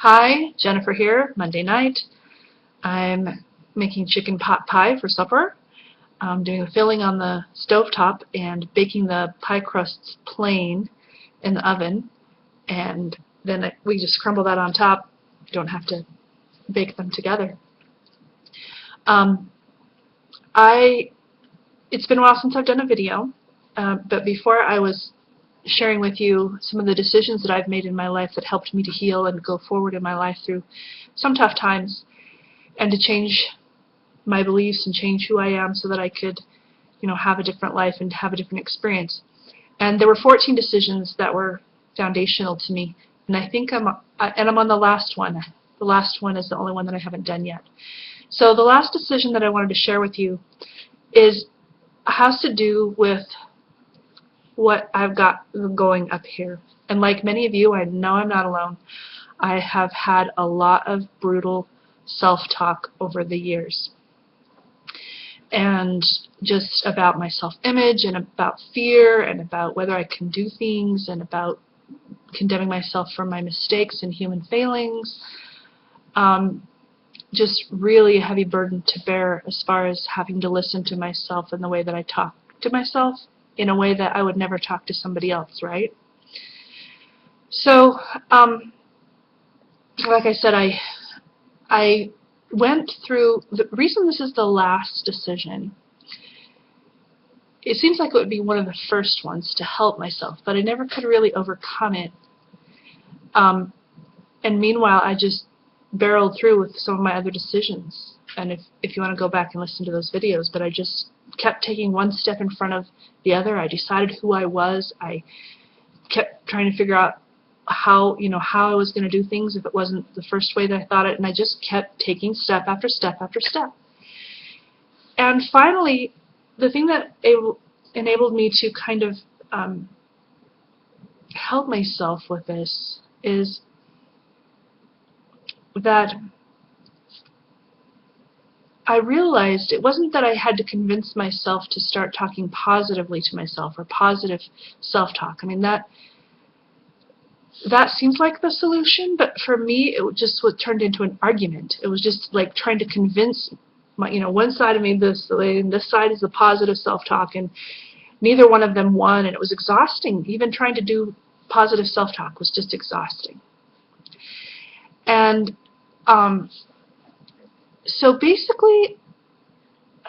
Hi, Jennifer here, Monday night. I'm making chicken pot pie for supper. I'm doing the filling on the stovetop and baking the pie crusts plain in the oven, and then we just crumble that on top. You don't have to bake them together. It's been a while since I've done a video, but before I was sharing with you some of the decisions that I've made in my life that helped me to heal and go forward in my life through some tough times, and to change my beliefs and change who I am so that I could, have a different life and have a different experience. And there were 14 decisions that were foundational to me, and I think I'm on the last one. The last one is the only one that I haven't done yet. So the last decision that I wanted to share with you has to do with what I've got going up here. And like many of you, I know I'm not alone. I have had a lot of brutal self-talk over the years. And just about my self-image and about fear and about whether I can do things and about condemning myself for my mistakes and human failings. Just really a heavy burden to bear as far as having to listen to myself in the way that I talk to myself, in a way that I would never talk to somebody else, right? So, like I said, I went through, the reason this is the last decision, it seems like it would be one of the first ones to help myself, but I never could really overcome it. And meanwhile, I just barreled through with some of my other decisions. And if you want to go back and listen to those videos, but I just kept taking one step in front of the other. I decided who I was. I kept trying to figure out how I was going to do things if it wasn't the first way that I thought it, and I just kept taking step after step after step. And finally, the thing that enabled me to kind of help myself with this is that I realized it wasn't that I had to convince myself to start talking positively to myself or positive self-talk. I mean, that seems like the solution, but for me it just turned into an argument. It was just like trying to convince one side of me this way, and this side is the positive self-talk, and neither one of them won, and it was exhausting. Even trying to do positive self-talk was just exhausting. And so basically,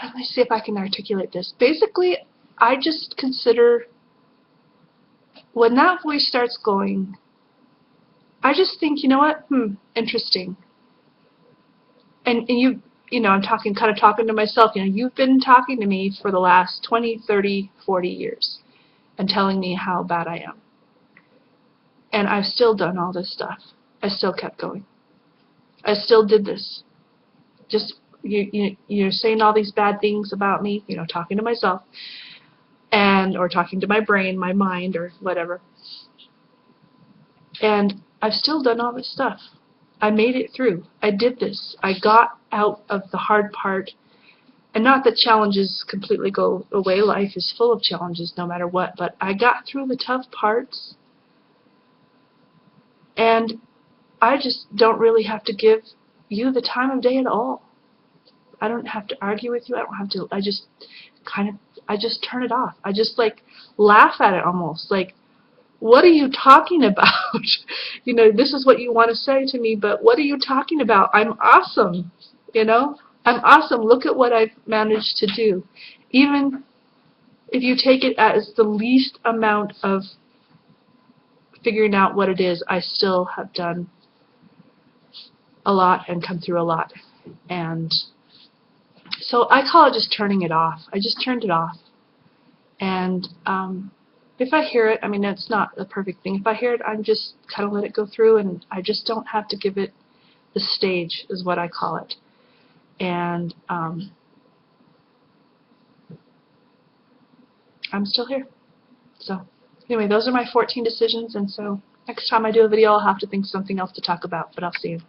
let me see if I can articulate this. Basically, I just consider when that voice starts going, I just think, you know what? Interesting. And I'm kind of talking to myself. You've been talking to me for the last 20, 30, 40 years and telling me how bad I am. And I've still done all this stuff. I still kept going. I still did this. Just you're saying all these bad things about me, talking to myself, or talking to my brain, my mind, or whatever. And I've still done all this stuff. I made it through. I did this. I got out of the hard part. And not that challenges completely go away. Life is full of challenges no matter what. But I got through the tough parts. And I just don't really have to give you the time of day at all. I don't have to argue with you. I don't have to. I just turn it off. I just laugh at it almost. Like, what are you talking about? This is what you want to say to me, but what are you talking about? I'm awesome. I'm awesome. Look at what I've managed to do. Even if you take it as the least amount of figuring out what it is, I still have done a lot and come through a lot. And so I call it just turning it off. I just turned it off. And if I hear it, it's not the perfect thing. If I hear it, I'm just kind of let it go through, and I just don't have to give it the stage, is what I call it. And I'm still here. So anyway, those are my 14 decisions, and so next time I do a video, I'll have to think of something else to talk about, but I'll see you.